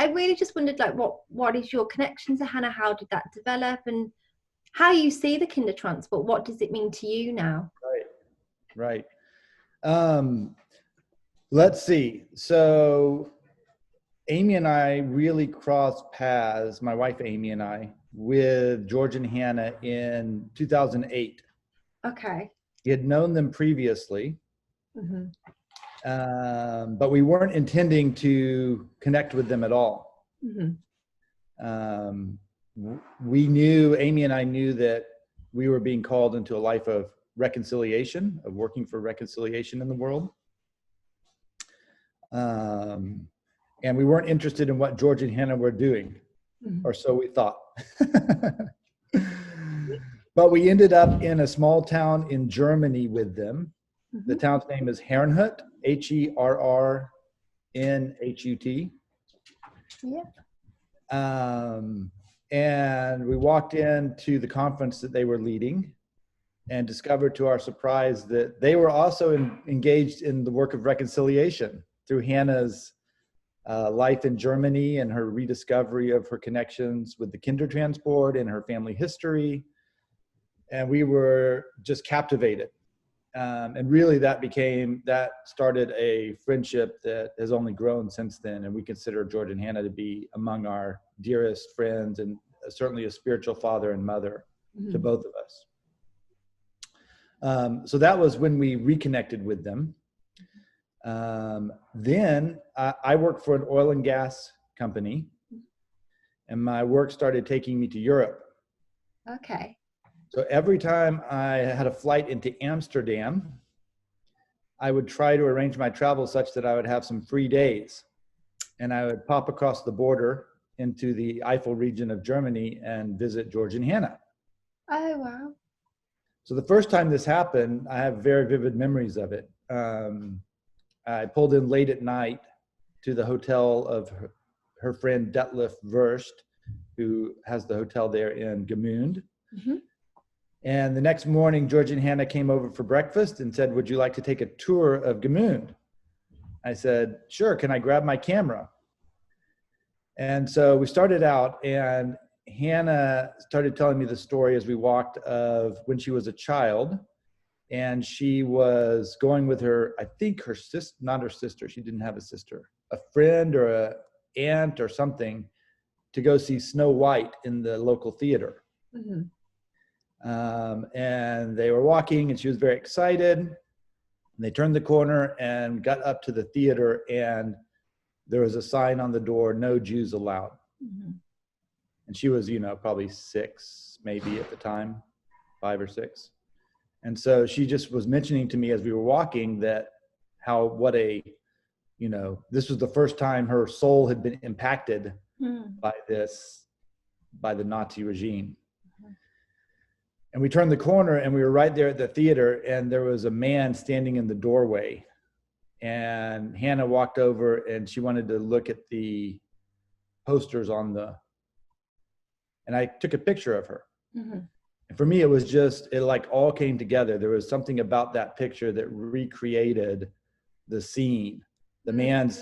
I really just wondered, like, what is your connection to Hanna? How did that develop, and how you see the Kindertransport? What does it mean to you now? Right. Let's see. So Amy and I really crossed paths, my wife Amy and I, with George and Hanna in 2008. Okay. We had known them previously, Mm-hmm. but we weren't intending to connect with them at all. Mm-hmm. Amy and I knew that we were being called into a life of reconciliation, of working for reconciliation in the world. And we weren't interested in what George and Hanna were doing, or so we thought. But we ended up in a small town in Germany with them. Mm-hmm. The town's name is Herrnhut, Herrnhut. Yeah. And we walked into the conference that they were leading and discovered to our surprise that they were also engaged in the work of reconciliation through Hannah's life in Germany and her rediscovery of her connections with the Kindertransport and her family history. And we were just captivated. And really that started a friendship that has only grown since then. And we consider George and Hanna to be among our dearest friends, and certainly a spiritual father and mother to both of us. So that was when we reconnected with them. Then I worked for an oil and gas company, and my work started taking me to Europe. Okay. So every time I had a flight into Amsterdam, I would try to arrange my travel such that I would have some free days, and I would pop across the border into the Eifel region of Germany and visit George and Hanna. Oh, wow. So the first time this happened, I have very vivid memories of it. I pulled in late at night to the hotel of her friend Detlef Wurst, who has the hotel there in Gmünd. Mm-hmm. And the next morning, George and Hanna came over for breakfast and said, "Would you like to take a tour of Gmünd?" I said, "Sure, can I grab my camera?" And so we started out, and Hanna started telling me the story as we walked of when she was a child, and she was going with her, I think her sister, not her sister, she didn't have a sister, a friend or an aunt or something, to go see Snow White in the local theater. Mm-hmm. And they were walking, and she was very excited. And they turned the corner and got up to the theater, and there was a sign on the door, "No Jews allowed." Mm-hmm. And she was, probably 6, maybe at the time, 5 or 6. And so she just was mentioning to me as we were walking that this was the first time her soul had been impacted by the Nazi regime. And we turned the corner, and we were right there at the theater, and there was a man standing in the doorway. And Hanna walked over, and she wanted to look at the posters and I took a picture of her. Mm-hmm. And for me, it like all came together. There was something about that picture that recreated the scene. The man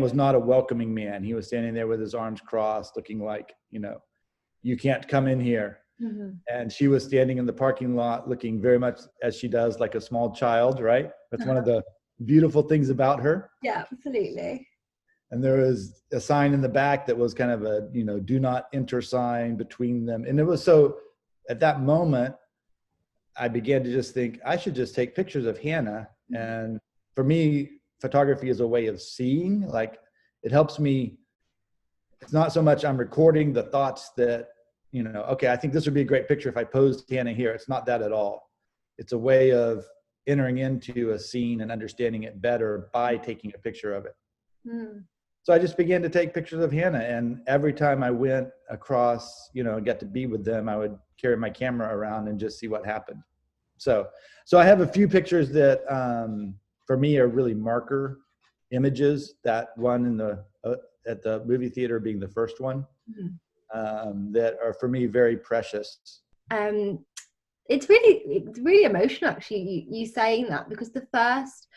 was not a welcoming man. He was standing there with his arms crossed, looking like, you can't come in here. Mm-hmm. And she was standing in the parking lot looking very much as she does, like a small child, right? That's one of the beautiful things about her. Yeah, absolutely. And there was a sign in the back that was kind of a, do not enter sign between them. And it was so, at that moment, I began to just think, I should just take pictures of Hanna. And for me, photography is a way of seeing, like it helps me. It's not so much I'm recording the thoughts that, okay, I think this would be a great picture if I posed Hanna here. It's not that at all. It's a way of entering into a scene and understanding it better by taking a picture of it. Mm. So I just began to take pictures of Hanna, and every time I went across, got to be with them, I would carry my camera around and just see what happened. So I have a few pictures that for me are really marker images. That one in at the movie theater being the first one, that are for me very precious. It's really emotional, actually, you saying that, because the first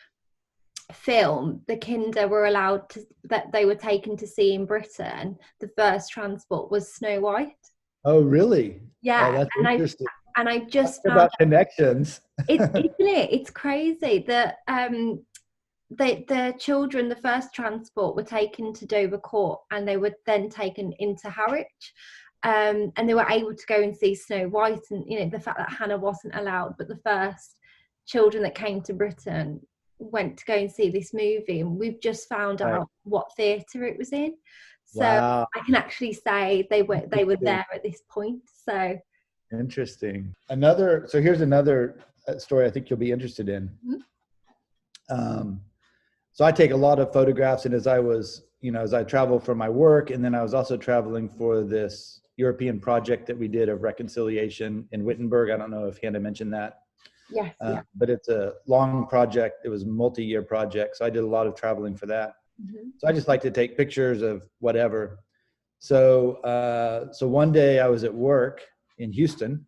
film the Kinder were allowed to, that they were taken to see in Britain, the first transport was Snow White. Oh, really? Oh, Yeah, that's interesting. and I Talk just found about connections. it, isn't it? It's crazy that the children, the first transport, were taken to Dover Court, and they were then taken into Harwich, and they were able to go and see Snow White. And you know, the fact that Hannah wasn't allowed, but the first children that came to Britain went to go and see this movie, and we've just found Right. out what theatre it was in. So Wow. I can actually say they were there at this point. So Interesting. So here's another story I think you'll be interested in. So I take a lot of photographs, and as I travel for my work, and then I was also traveling for this European project that we did of reconciliation in Wittenberg. I don't know if Hanna mentioned that. yes, yeah. But it's a long project. It was a multi-year project. So I did a lot of traveling for that. So I just like to take pictures of whatever. So one day I was at work in Houston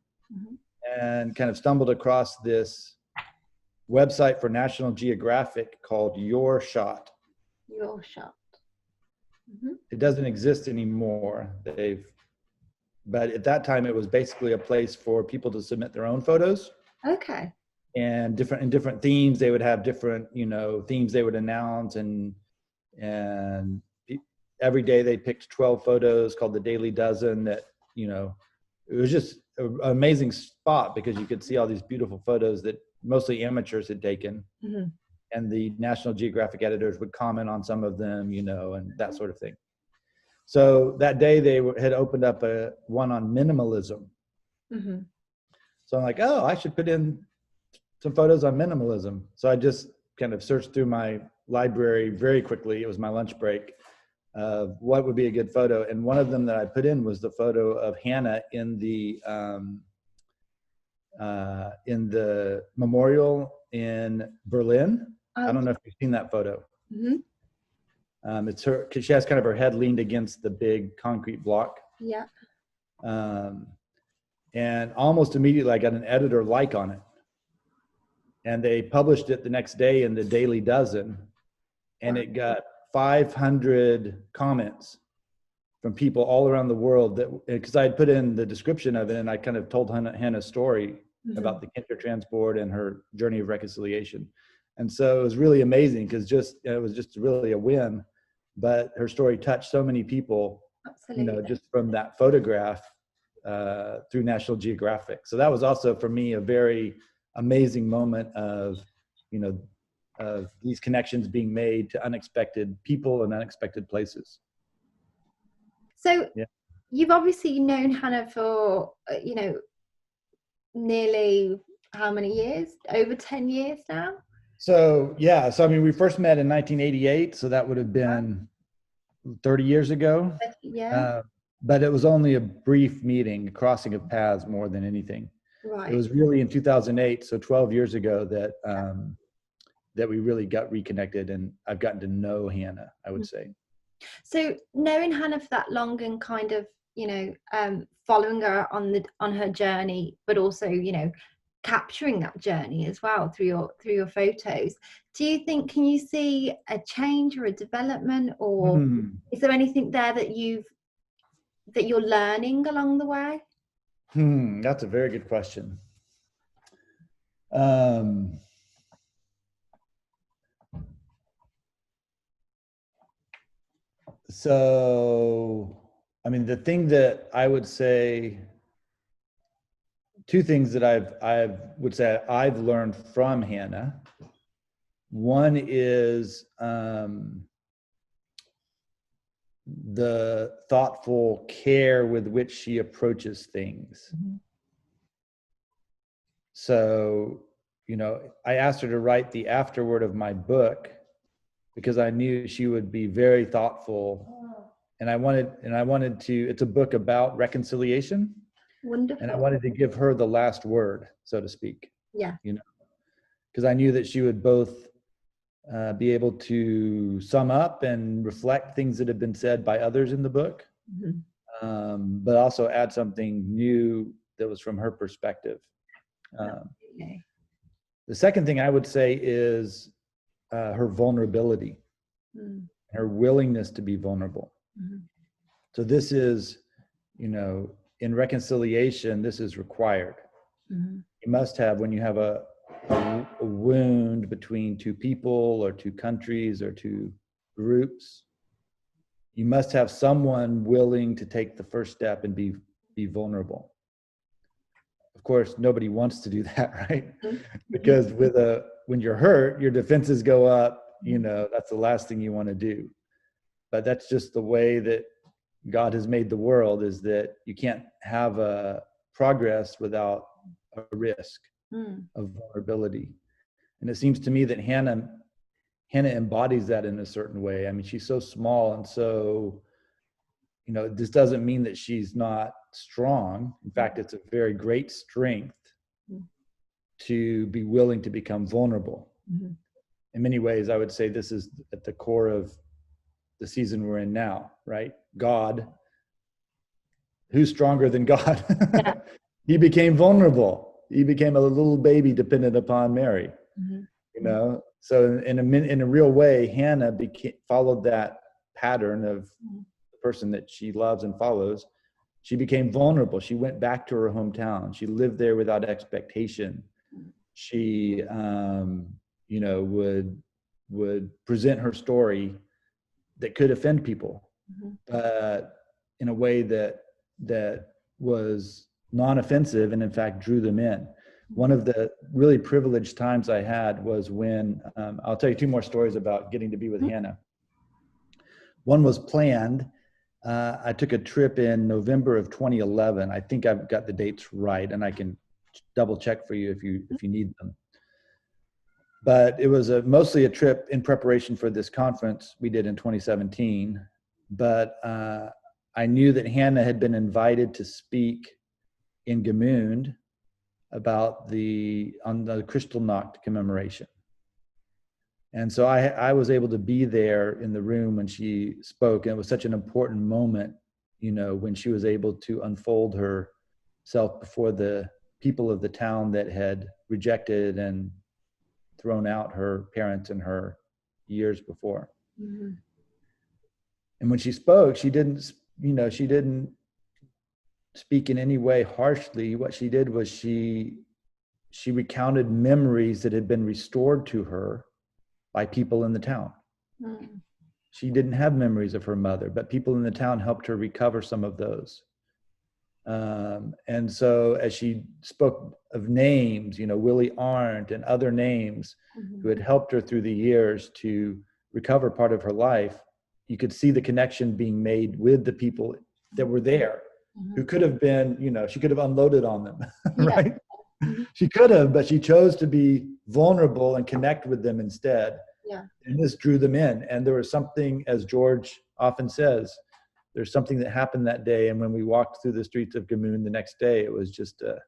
and kind of stumbled across this website for National Geographic called Your Shot. Your Shot. It doesn't exist anymore. But at that time it was basically a place for people to submit their own photos. Okay. And different themes. They would have different, themes they would announce, and every day they picked 12 photos called the Daily Dozen. That it was just an amazing spot because you could see all these beautiful photos that mostly amateurs had taken, and the National Geographic editors would comment on some of them, and that sort of thing. So that day they had opened up one on minimalism. So I'm like, oh, I should put in some photos on minimalism. So I just kind of searched through my library very quickly. It was my lunch break. What would be a good photo? And one of them that I put in was the photo of Hanna in the memorial in Berlin. I don't know if you've seen that photo. It's her, because she has kind of her head leaned against the big concrete block. Yeah. And almost immediately I got an editor like on it. And they published it the next day in the Daily Dozen, and it got 500 comments from people all around the world, that because I had put in the description of it, and I kind of told Hannah's story about the Kindertransport and her journey of reconciliation. And so it was really amazing because it was just really a whim, but her story touched so many people. Absolutely. Just from that photograph through National Geographic. So that was also for me a very amazing moment of these connections being made to unexpected people and unexpected places. So you've obviously known Hanna for nearly how many years? Over 10 years now? So I mean, we first met in 1988, so that would have been 30 years ago. Yeah. But it was only a brief meeting, a crossing of paths more than anything. Right. It was really in 2008, so 12 years ago, that we really got reconnected, and I've gotten to know Hanna, I would say. So knowing Hanna for that long and kind of, following her on her journey, but also, capturing that journey as well through your photos, do you think, can you see a change or a development, or is there anything there that you're learning along the way? That's a very good question. So, I mean, the thing that I would say, two things that I've learned from Hanna. One is the thoughtful care with which she approaches things. So, I asked her to write the afterword of my book because I knew she would be very thoughtful. And I wanted to, it's a book about reconciliation. Wonderful. And I wanted to give her the last word, so to speak. Yeah. Because I knew that she would both be able to sum up and reflect things that have been said by others in the book, but also add something new that was from her perspective. The second thing I would say is her vulnerability, her willingness to be vulnerable. So this is, in reconciliation, this is required. You must have, when you have a wound between two people or two countries or two groups, you must have someone willing to take the first step and be vulnerable. Of course, nobody wants to do that, right? Because when you're hurt, your defenses go up, that's the last thing you want to do. But that's just the way that God has made the world, is that you can't have a progress without a risk of vulnerability. And it seems to me that Hanna embodies that in a certain way. I mean, she's so small, and so, this doesn't mean that she's not strong. In fact, it's a very great strength to be willing to become vulnerable. In many ways, I would say this is at the core of the season we're in now, right? God, who's stronger than God? Yeah. He became vulnerable. He became a little baby dependent upon Mary. So in a real way, Hanna followed that pattern of the person that she loves and follows. She became vulnerable. She went back to her hometown. She lived there without expectation. She would present her story that could offend people, but in a way that was non-offensive and in fact drew them in. One of the really privileged times I had was when, I'll tell you two more stories about getting to be with Hanna. One was planned. I took a trip in November of 2011. I think I've got the dates right, and I can double check for you if you need them. But it was mostly a trip in preparation for this conference we did in 2017. But I knew that Hanna had been invited to speak in Gmünd about on the Kristallnacht commemoration. And so I was able to be there in the room when she spoke, and it was such an important moment, when she was able to unfold herself before the people of the town that had rejected and thrown out her parents and her years before. And when she spoke, she didn't speak in any way harshly. What she did was she recounted memories that had been restored to her by people in the town. She didn't have memories of her mother, but people in the town helped her recover some of those. And so as she spoke of names, Willie Arndt and other names who had helped her through the years to recover part of her life, you could see the connection being made with the people that were there, who could have been, she could have unloaded on them, right? She could have, but she chose to be vulnerable and connect with them instead. Yeah. And this drew them in. And there was something, as George often says, there's something that happened that day. And when we walked through the streets of Gmünd the next day, it was just a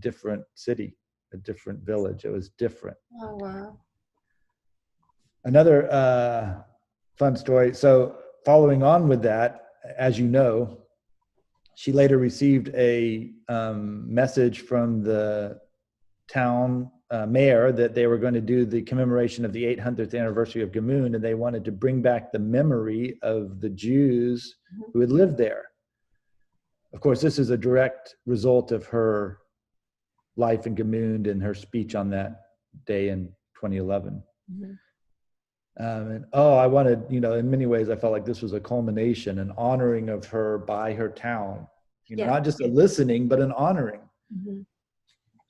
different city, a different village. It was different. Oh, wow. Another fun story. So following on with that, as you know, she later received a message from the town mayor that they were going to do the commemoration of the 800th anniversary of Gmünd, and they wanted to bring back the memory of the Jews who had lived there. Of course, this is a direct result of her life in Gmünd and her speech on that day in 2011. I wanted, in many ways, I felt like this was a culmination, an honoring of her by her town, not just a listening, but an honoring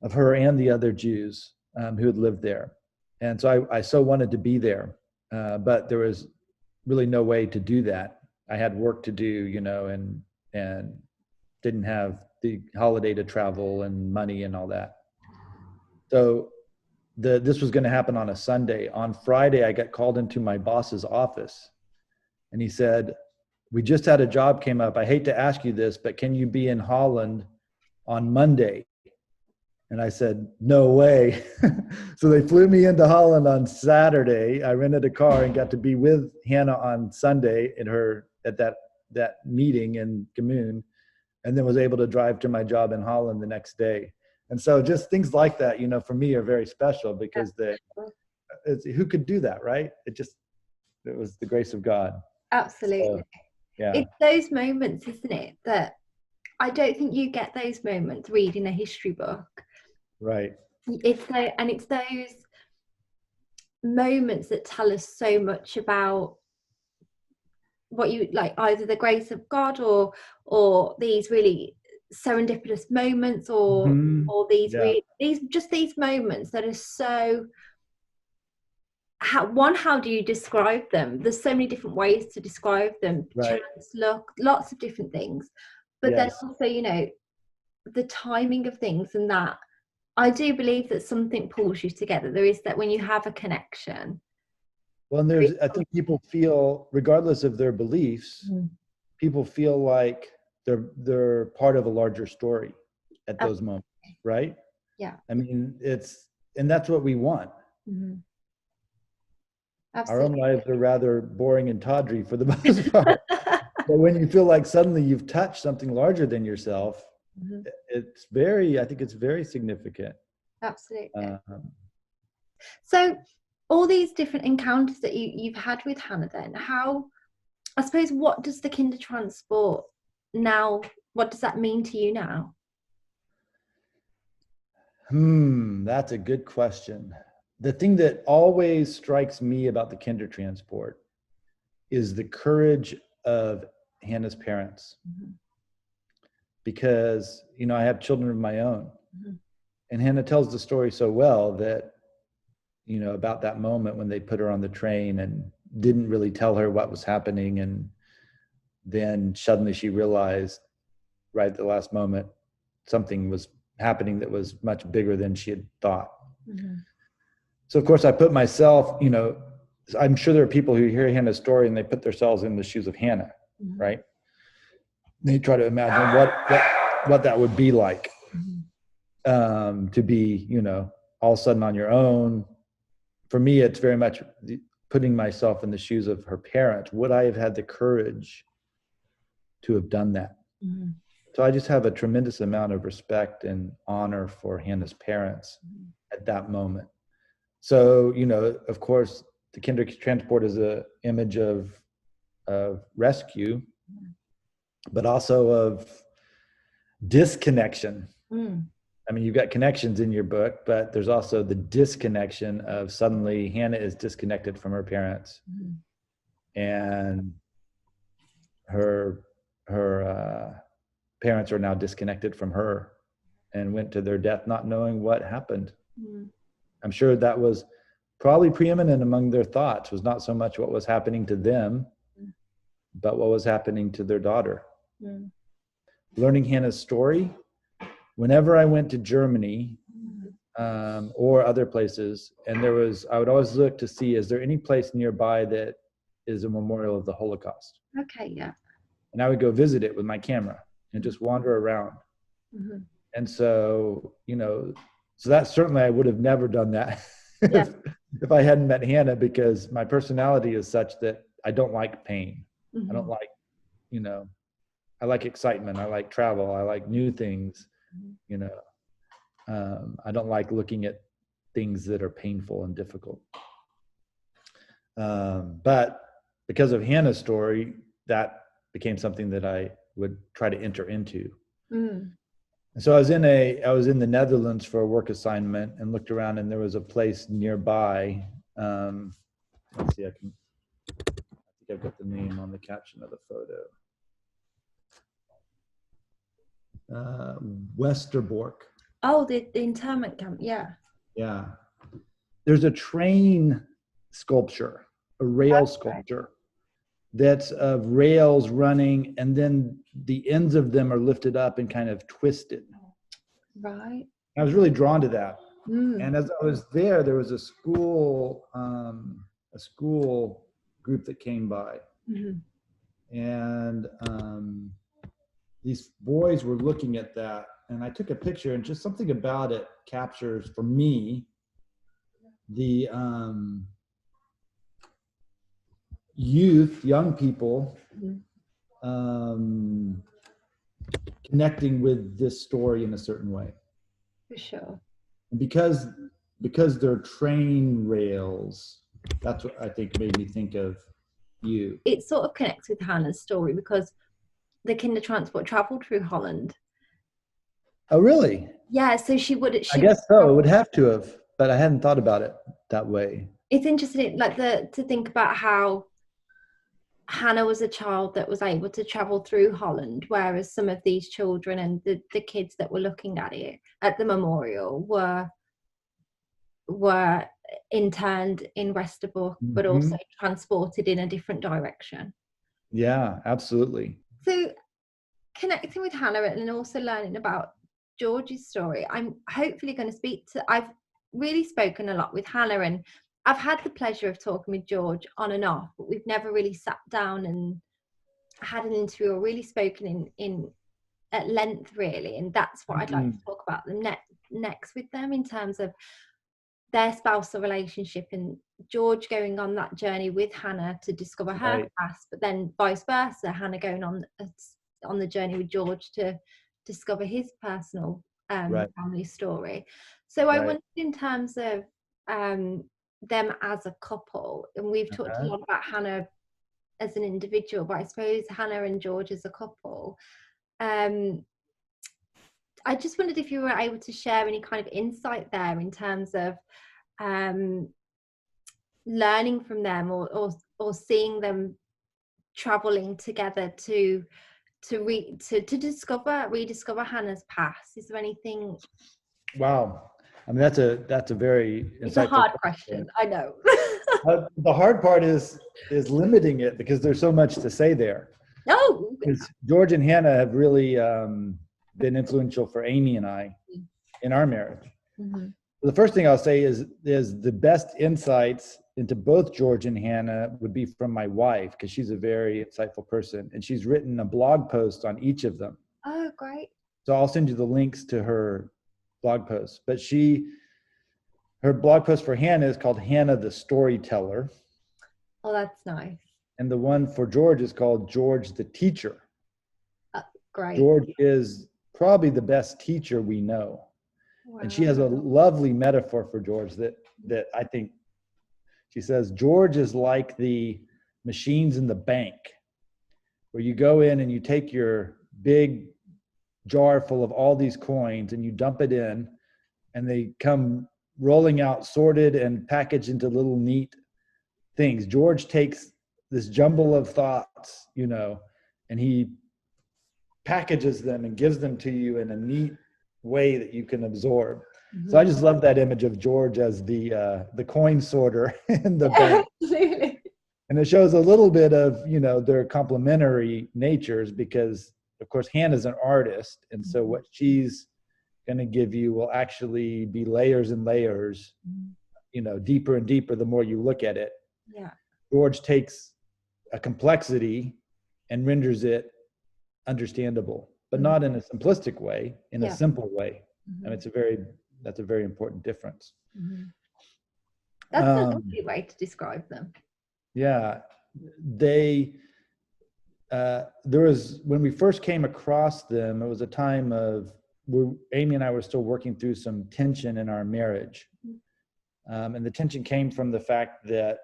of her and the other Jews who had lived there. And so I so wanted to be there, but there was really no way to do that. I had work to do, and didn't have the holiday to travel and money and all that. So this was going to happen on a Sunday. On Friday, I got called into my boss's office, and he said, "We just had a job came up. I hate to ask you this, but can you be in Holland on Monday?" And I said, "No way." So they flew me into Holland on Saturday. I rented a car and got to be with Hanna on Sunday at that meeting in Gmünd, and then was able to drive to my job in Holland the next day. And so just things like that, for me are very special, because who could do that, right? It was the grace of God. Absolutely. So, yeah. It's those moments, isn't it, that I don't think you get those moments reading a history book. Right. It's those moments that tell us so much about what you like, either the grace of God or these really serendipitous moments, or these Yeah. these moments that are so, how do you describe them? There's so many different ways to describe them. Right. Chance, luck, lots of different things. But then Yes. also, the timing of things, and that I do believe that something pulls you together. There is that when you have a connection. Well, and I think people feel, regardless of their beliefs, people feel like they're part of a larger story at those moments, right? Yeah. I mean, and that's what we want. Our own lives are rather boring and tawdry for the most part. But when you feel like suddenly you've touched something larger than yourself, I think it's very significant. Absolutely. So all these different encounters that you've had with Hanna, then I suppose, what does the Kindertransport now, what does that mean to you now? That's a good question. The thing that always strikes me about the Kindertransport is the courage of Hanna's parents. Because, I have children of my own. And Hanna tells the story so well that, about that moment when they put her on the train and didn't really tell her what was happening. And then suddenly she realized right at the last moment, something was happening that was much bigger than she had thought. So of course I put myself, I'm sure there are people who hear Hanna's story and they put themselves in the shoes of Hanna, right? They try to imagine what that would be like, to be, all of a sudden on your own. For me, it's very much putting myself in the shoes of her parents. Would I have had the courage to have done that? So I just have a tremendous amount of respect and honor for Hanna's parents at that moment. So, of course, the Kindertransport is an image of rescue, but also of disconnection. I mean, you've got connections in your book, but there's also the disconnection of suddenly Hanna is disconnected from her parents, and her parents are now disconnected from her and went to their death not knowing what happened. I'm sure that was probably preeminent among their thoughts, was not so much what was happening to them, but what was happening to their daughter. Learning Hanna's story, whenever I went to Germany or other places, and I would always look to see, is there any place nearby that is a memorial of the Holocaust? Okay, yeah. And I would go visit it with my camera and just wander around. And so, so that certainly I would have never done that if I hadn't met Hanna, because my personality is such that I don't like pain. I don't like, I like excitement. I like travel. I like new things. I don't like looking at things that are painful and difficult. But because of Hanna's story, that became something that I would try to enter into. And so I was in the Netherlands for a work assignment and looked around, and there was a place nearby. Let's see, I think I've got the name on the caption of the photo. Westerbork. Oh, the internment camp, yeah. Yeah. There's a train sculpture, a rail sculpture that's of rails running, and then the ends of them are lifted up and kind of twisted. Right. I was really drawn to that. And as I was there was a school group that came by. And these boys were looking at that, and I took a picture, and just something about it captures for me the young people connecting with this story in a certain way. For sure. And because because they're train rails, that's what I think made me think of you. It sort of connects with Hannah's story because the Kindertransport traveled through Holland. Oh, really? Yeah, so I guess so. It would have to have, but I hadn't thought about it that way. It's interesting, like to think about how Hannah was a child that was able to travel through Holland, whereas some of these children and the kids that were looking at it at the memorial were interned in Westerbork, but also transported in a different direction. Yeah, absolutely. So connecting with Hannah and also learning about George's story, I'm hopefully going to I've really spoken a lot with Hannah, and I've had the pleasure of talking with George on and off, but we've never really sat down and had an interview or really spoken in at length, really. And that's what I'd like to talk about next with them, in terms of their spousal relationship and George going on that journey with Hannah to discover her past, but then vice versa, Hannah going on the journey with George to discover his personal family story. So I wondered, in terms of them as a couple, and we've talked a lot about Hannah as an individual, but I suppose Hannah and George as a couple, I just wondered if you were able to share any kind of insight there in terms of learning from them or seeing them traveling together to rediscover Hannah's past. Is there anything? Wow. I mean, that's a very It's a hard question. I know. The hard part is limiting it, because there's so much to say there. Oh, because George and Hanna have really been influential for Amy and I in our marriage. The first thing I'll say is the best insights into both George and Hanna would be from my wife, because she's a very insightful person, and she's written a blog post on each of them. Oh, great. So I'll send you the links to her blog posts. But her blog post for Hanna is called Hanna the Storyteller. Oh, that's nice. And the one for George is called George the Teacher. Great. George is probably the best teacher we know. Wow. And she has a lovely metaphor for George that I think, she says, George is like the machines in the bank, where you go in and you take your big jar full of all these coins and you dump it in, and they come rolling out sorted and packaged into little neat things. George takes this jumble of thoughts, and he packages them and gives them to you in a neat way that you can absorb. So I just love that image of George as the coin sorter in the bank. Absolutely. And it shows a little bit of, their complementary natures, because of course Hannah's an artist, and so what she's going to give you will actually be layers and layers, deeper and deeper the more you look at it. Yeah. George takes a complexity and renders it understandable, but not in a simplistic way, in a simple way. And that's a very important difference. That's a lovely way to describe them. Yeah. There was, when we first came across them, it was a time of where Amy and I were still working through some tension in our marriage. And the tension came from the fact that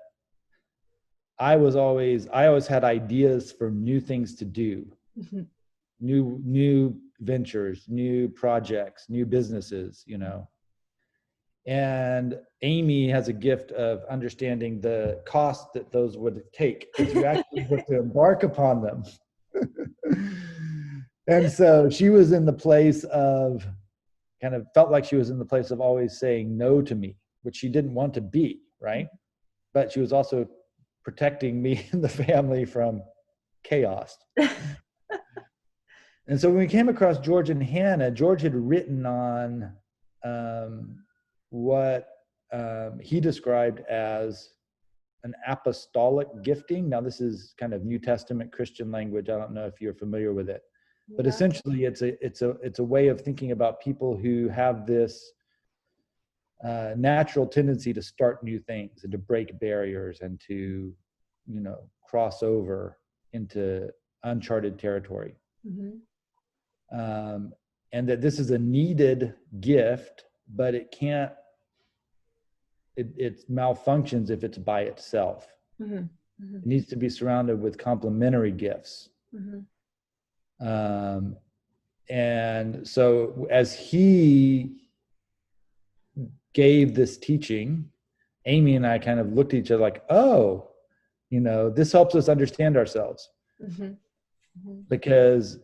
I always had ideas for new things to do, new ventures, new projects, new businesses, and Amy has a gift of understanding the cost that those would take if you actually have to embark upon them. And so she was in the place of, kind of felt like she was in the place of always saying no to me, which she didn't want to be, right? But she was also protecting me and the family from chaos. And so when we came across George and Hanna, George had written on what he described as an apostolic gifting. Now, this is kind of New Testament Christian language. I don't know if you're familiar with it, but essentially it's a way of thinking about people who have this natural tendency to start new things and to break barriers and to, cross over into uncharted territory. And that this is a needed gift, but it can't it malfunctions if it's by itself. Mm-hmm. Mm-hmm. It needs to be surrounded with complementary gifts. Mm-hmm. And so as he gave this teaching, Amy and I kind of looked at each other like, oh, this helps us understand ourselves. Mm-hmm. Mm-hmm. Because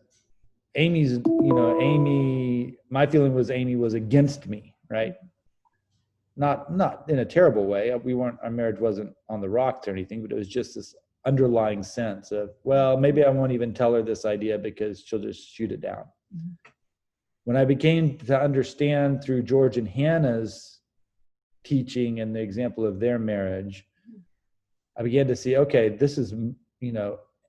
my feeling was Amy was against me, right? Not in a terrible way. Our marriage wasn't on the rocks or anything, but it was just this underlying sense of, well, maybe I won't even tell her this idea because she'll just shoot it down. Mm-hmm. When I began to understand through George and Hanna's teaching and the example of their marriage, I began to see, okay, this is,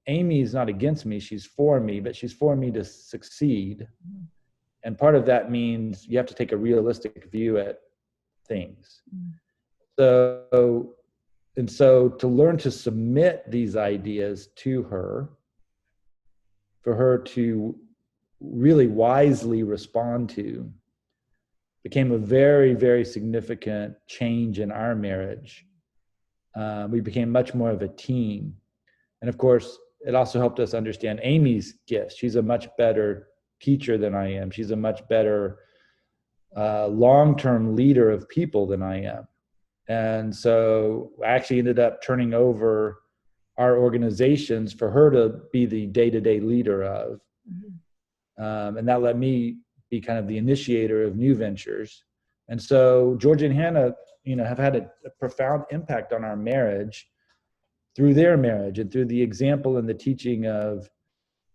Amy is not against me, she's for me, but she's for me to succeed. Mm-hmm. And part of that means you have to take a realistic view at things. Mm-hmm. So to learn to submit these ideas to her, for her to really wisely respond to, became a very, very significant change in our marriage. We became much more of a team. And of course, it also helped us understand Amy's gifts. She's a much better teacher than I am. She's a much better long-term leader of people than I am. And so I actually ended up turning over our organizations for her to be the day-to-day leader of. Mm-hmm. And that let me be kind of the initiator of new ventures. And so George and Hanna, have had a profound impact on our marriage through their marriage and through the example and the teaching of,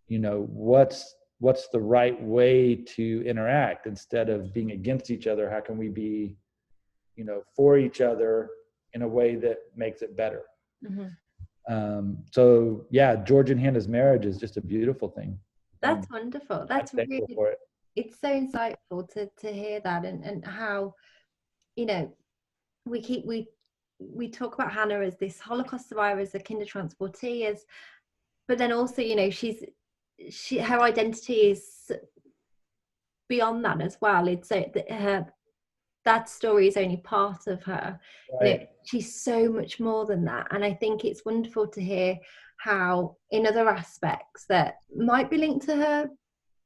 what's the right way to interact instead of being against each other. How can we be, for each other in a way that makes it better? Mm-hmm. So yeah, George and Hanna's marriage is just a beautiful thing. That's wonderful. That's really, for it. It's so insightful to hear that, and how, we talk about Hanna as this Holocaust survivor, as a Kindertransportee, but then also, her identity is beyond that as well. It's that story is only part of her. Right. She's so much more than that, and I think it's wonderful to hear how in other aspects that might be linked to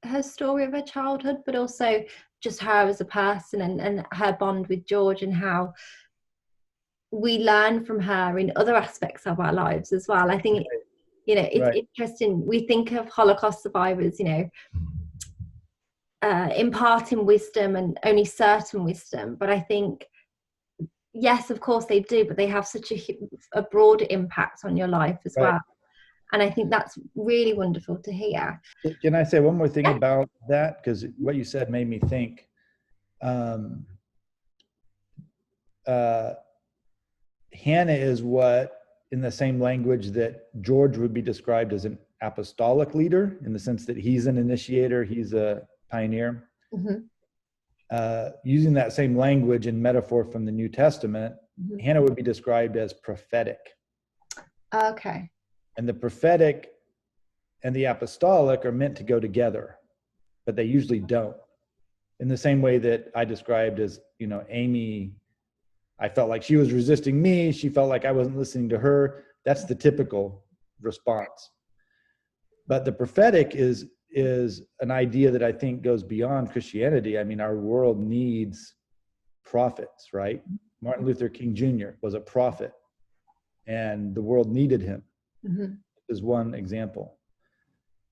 her story of her childhood, but also just her as a person and her bond with George, and how we learn from her in other aspects of our lives as well. I think it's interesting. We think of Holocaust survivors, imparting wisdom and only certain wisdom, but I think, yes, of course they do, but they have such a broad impact on your life as well. And I think that's really wonderful to hear. Can I say one more thing about that? Because what you said made me think. Hanna is what, in the same language that George would be described as an apostolic leader, in the sense that he's an initiator, he's a pioneer. Mm-hmm. Using that same language and metaphor from the New Testament, mm-hmm. Hanna would be described as prophetic. Okay. And the prophetic and the apostolic are meant to go together, but they usually don't. In the same way that I described as, Amy, I felt like she was resisting me. She felt like I wasn't listening to her. That's the typical response. But the prophetic is an idea that I think goes beyond Christianity. I mean, our world needs prophets, right? Martin Luther King Jr. was a prophet, and the world needed him. Mm-hmm. Is one example.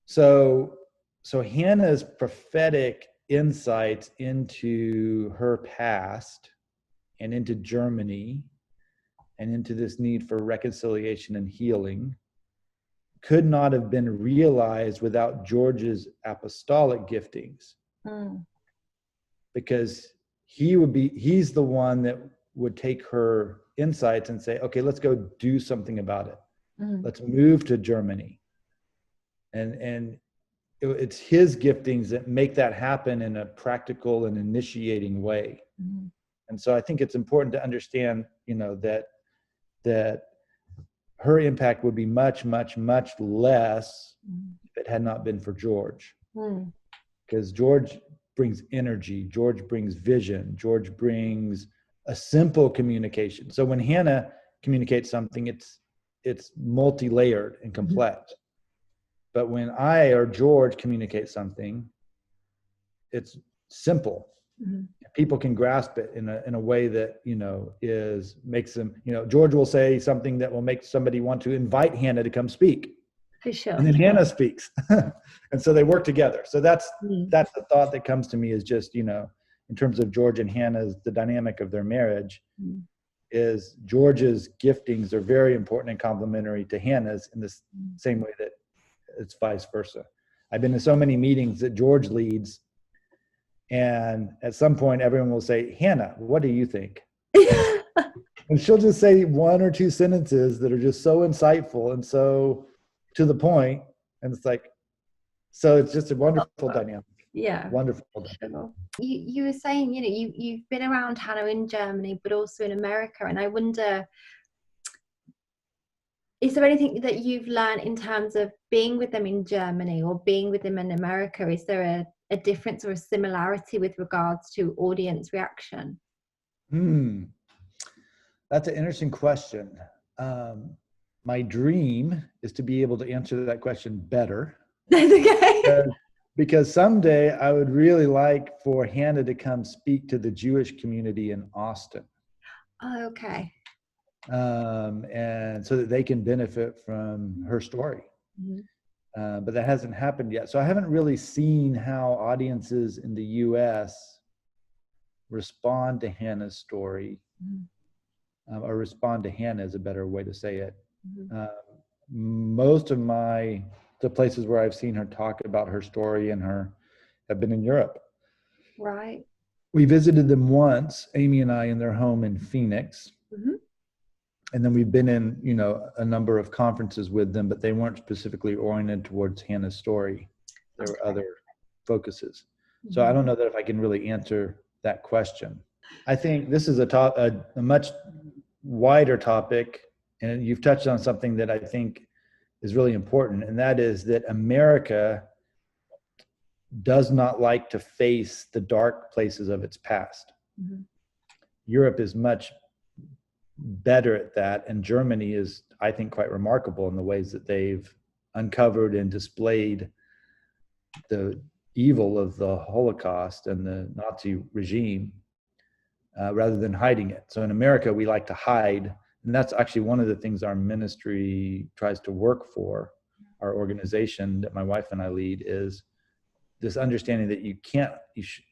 So Hanna's prophetic insights into her past and into Germany and into this need for reconciliation and healing could not have been realized without George's apostolic giftings. Mm. Because he's the one that would take her insights and say, okay, let's go do something about it. Mm. Let's move to Germany. And it's his giftings that make that happen in a practical and initiating way. Mm. And so I think it's important to understand, that her impact would be much, much, much less if it had not been for George. Because George brings energy, George brings vision, George brings a simple communication. So when Hanna communicates something, it's multi-layered and complex. But when I or George communicate something, it's simple. People can grasp it in a way that, makes them, George will say something that will make somebody want to invite Hanna to come speak. For sure. And then Hanna speaks. And so they work together. So that's the thought that comes to me, is just, in terms of George and Hanna's, the dynamic of their marriage, is George's giftings are very important and complementary to Hanna's in the same way that it's vice versa. I've been in so many meetings that George leads, and at some point everyone will say, Hanna, what do you think? And she'll just say one or two sentences that are just so insightful and so to the point, and it's like, so it's just a wonderful dynamic. Yeah, wonderful. Sure. You were saying, you've been around Hanna in Germany, but also in America, and I wonder, is there anything that you've learned in terms of being with them in Germany or being with them in America? Is there a difference or a similarity with regards to audience reaction? That's an interesting question. My dream is to be able to answer that question better. Okay. Because someday I would really like for Hanna to come speak to the Jewish community in Austin. Oh, okay. And so that they can benefit from her story. But that hasn't happened yet. So I haven't really seen how audiences in the US respond to Hanna's story, or respond to Hanna is a better way to say it. Most of the places where I've seen her talk about her story and have been in Europe. Right. We visited them once, Amy and I, in their home in Phoenix. And then we've been in, a number of conferences with them, but they weren't specifically oriented towards Hanna's story. There were other focuses. So I don't know that if I can really answer that question. I think this is a much wider topic, and you've touched on something that I think is really important, and that is that America does not like to face the dark places of its past. Europe is much better at that, and Germany is, I think, quite remarkable in the ways that they've uncovered and displayed the evil of the Holocaust and the Nazi regime, rather than hiding it. So in America, we like to hide, and that's actually one of the things our ministry tries to work for, our organization that my wife and I lead, is this understanding that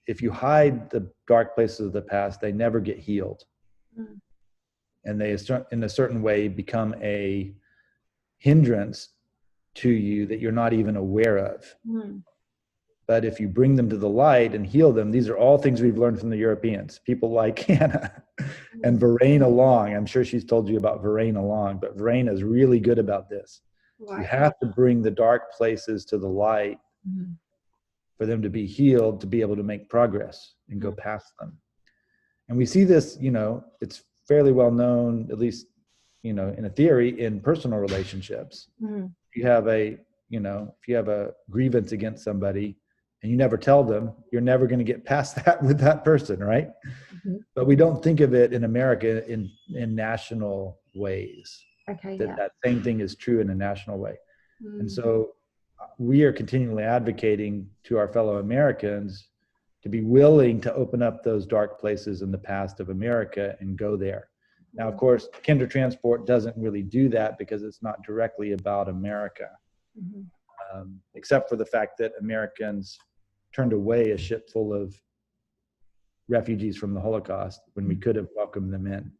if you hide the dark places of the past, they never get healed. And they, in a certain way, become a hindrance to you that you're not even aware of. But if you bring them to the light and heal them, these are all things we've learned from the Europeans. People like Hanna and Verena Long. I'm sure she's told you about Verena Long, but Verena is really good about this. Right. You have to bring the dark places to the light for them to be healed, to be able to make progress and go past them. And we see this, it's fairly well known, at least, in a theory, in personal relationships. If you have a grievance against somebody and you never tell them, you're never going to get past that with that person, right? But we don't think of it in America in national ways. Okay. That same thing is true in a national way. And so we are continually advocating to our fellow Americans to be willing to open up those dark places in the past of America and go there. Now, of course, Kindertransport doesn't really do that because it's not directly about America, except for the fact that Americans turned away a ship full of refugees from the Holocaust when we could have welcomed them in.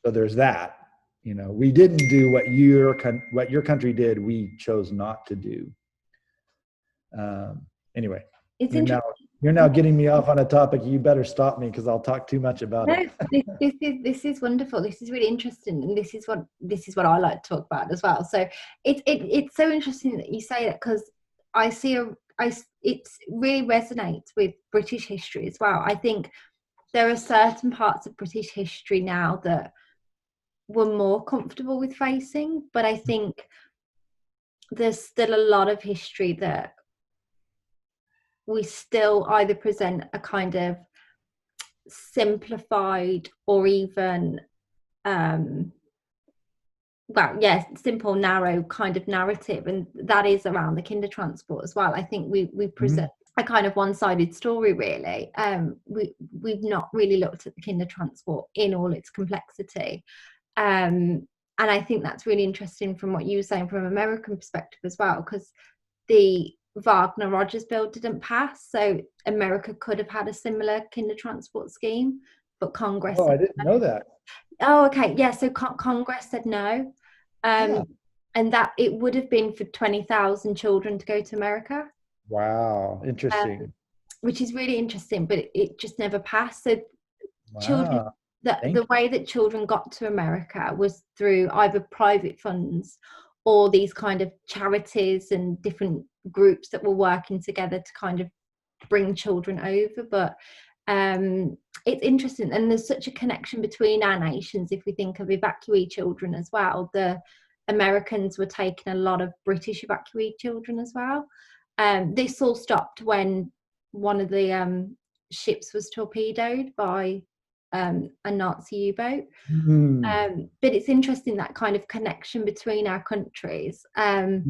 So there's that. We didn't do what your country did. We chose not to do. Anyway, it's interesting. You're now getting me off on a topic. You better stop me because I'll talk too much about it. This is wonderful. This is really interesting, and this is what I like to talk about as well. So it's so interesting that you say that, because it really resonates with British history as well. I think there are certain parts of British history now that we're more comfortable with facing, but I think there's still a lot of history that we still either present a kind of simplified or even simple, narrow kind of narrative, and that is around the Kindertransport as well. I think we present a kind of one-sided story, really. We've not really looked at the Kindertransport in all its complexity, and I think that's really interesting from what you were saying from an American perspective as well, because the Wagner-Rogers bill didn't pass, so America could have had a similar Kindertransport scheme, but Congress Oh, I didn't know that. Oh, okay. Yeah. So Congress said no. Yeah. And that it would have been for 20,000 children to go to America. Wow. Interesting. Which is really interesting, but it just never passed. So children, Wow. the way that children got to America was through either private funds or these kind of charities and different groups that were working together to kind of bring children over. But it's interesting, and there's such a connection between our nations. If we think of evacuee children as well, the Americans were taking a lot of British evacuee children as well. This all stopped when one of the ships was torpedoed by a Nazi U-boat. But it's interesting, that kind of connection between our countries, and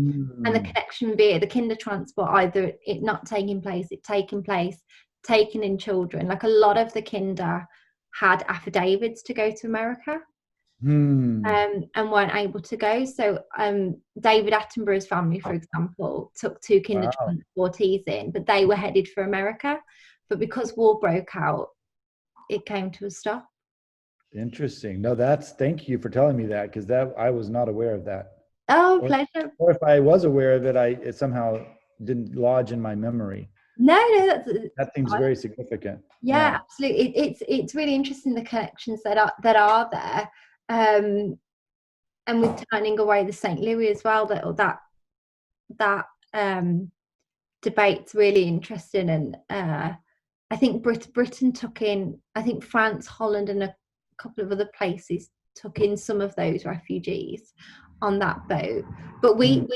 the connection via the Kindertransport, either it not taking place, it taking place, taken in children. Like a lot of the kinder had affidavits to go to America, and weren't able to go. So David Attenborough's family, for example, took 2 Kindertransportees in, but they were headed for America. But because war broke out, it came to a stop. Interesting. No, thank you for telling me that, because I was not aware of that. Oh, pleasure. Or if I was aware of it, it somehow didn't lodge in my memory. No, that seems very significant. Yeah, absolutely. It's really interesting, the connections that are there, and with turning away the St. Louis as well. That debate's really interesting, and I think Britain took in, I think France, Holland, and a couple of other places took in some of those refugees on that boat. But we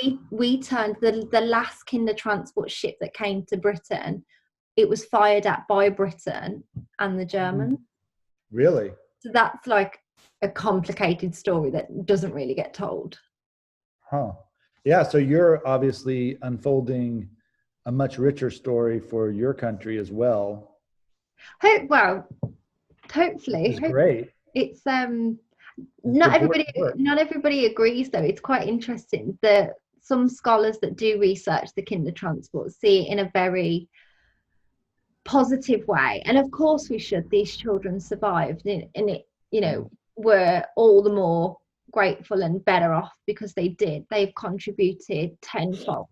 turned the last Kindertransport ship that came to Britain. It was fired at by Britain and the Germans. Really? So that's like a complicated story that doesn't really get told. Huh. Yeah. So you're obviously unfolding a much richer story for your country as well. Hopefully. It's great. It's not everybody agrees, though. It's quite interesting that some scholars that do research the Kindertransport see it in a very positive way, and of course we should. These children survived, and it we're all the more grateful and better off because they've contributed tenfold,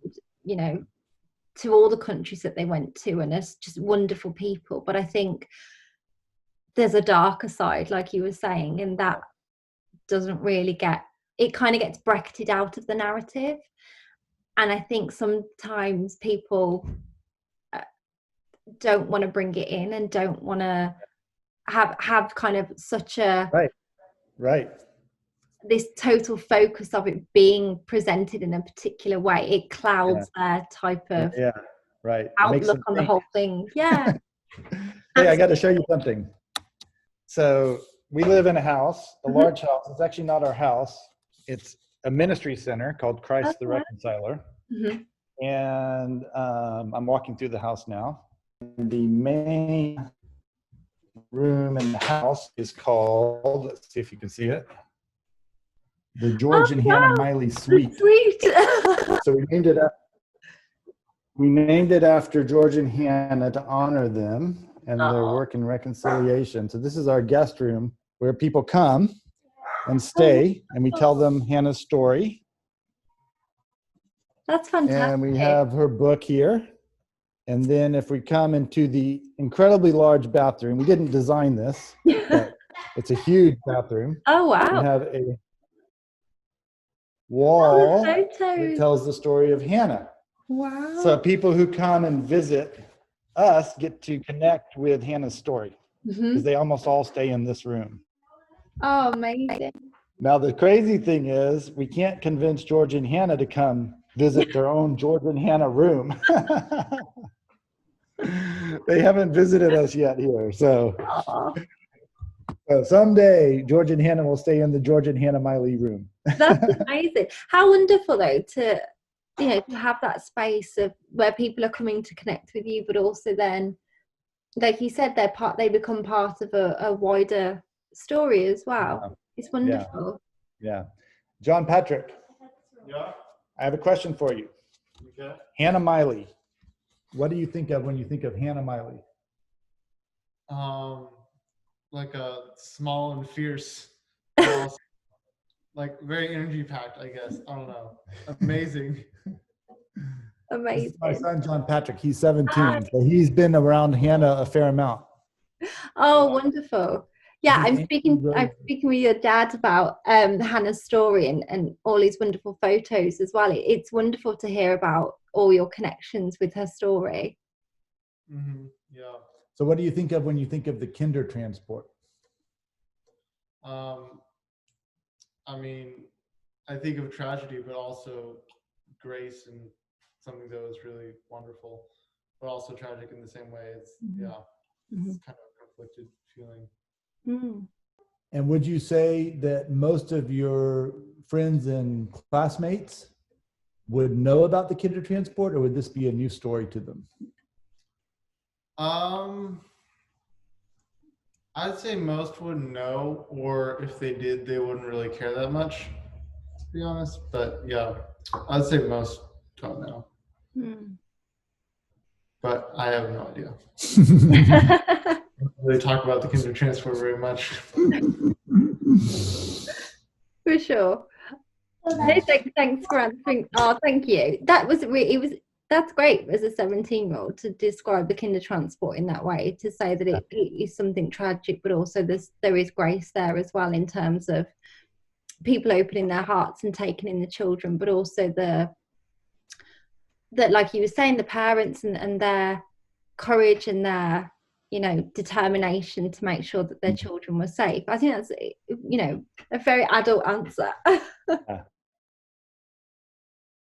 to all the countries that they went to, and it's just wonderful people. But I think there's a darker side, like you were saying, and that doesn't really it kind of gets bracketed out of the narrative. And I think sometimes people don't want to bring it in, and don't want to have kind of such a right this total focus of it being presented in a particular way. It clouds their type of outlook on the whole thing. Yeah. Hey, I got to show you something. So we live in a house, a large house. It's actually not our house. It's a ministry center called Christ the Reconciler. And I'm walking through the house now. The main room in the house is called, let's see if you can see it, the George and Hanna Miley Suite. So we named it after George and Hanna to honor them and their work in reconciliation. So this is our guest room where people come and stay, and we tell them Hannah's story. That's fantastic. And we have her book here. And then if we come into the incredibly large bathroom, we didn't design this, but it's a huge bathroom. Oh, wow. We have a wall that tells the story of Hannah. Wow. So people who come and visit us get to connect with Hannah's story, because they almost all stay in this room. Oh, amazing. Now, the crazy thing is we can't convince George and Hanna to come visit their own George and Hanna room. They haven't visited us yet here. So, Oh, so someday George and Hannah will stay in the George and Hannah Miley room. that's amazing. How wonderful though to, you know, to have that space of where people are coming to connect with you, but also then, like you said, they become part of a wider story as well. It's Yeah. wonderful. Yeah. John Patrick, Yeah. I have a question for you. Okay. Hanna Miley. What do you think of when you think of Hanna Miley? Like a small and fierce, but also like very energy packed, I guess. I don't know. Amazing. This is my Amazing. son, John Patrick. He's 17. So he's been around Hannah a fair amount. Oh, Yeah. wonderful. Yeah, I'm speaking with your dad about Hannah's story and all his wonderful photos as well. It's wonderful to hear about all your connections with her story. Mm-hmm. Yeah. So what do you think of when you think of the Kindertransport? I mean, I think of tragedy, but also grace and something that was really wonderful, but also tragic in the same way. It's it's kind of a conflicted feeling. Mm. And would you say that most of your friends and classmates would know about the Kindertransport, or would this be a new story to them? I'd say most wouldn't know, or if they did, they wouldn't really care that much, to be honest. But yeah, I'd say most don't know. Mm. But I have no idea. They talk about the Kindertransport very much. For sure. No, thanks for answering. Oh, thank you. That was that's great as a 17-year-old to describe the Kindertransport in that way, to say that it is something tragic, but also there is grace there as well, in terms of people opening their hearts and taking in the children, but also that, like you were saying, the parents and their courage and their, you know, determination to make sure that their children were safe. I think that's, you know, a very adult answer.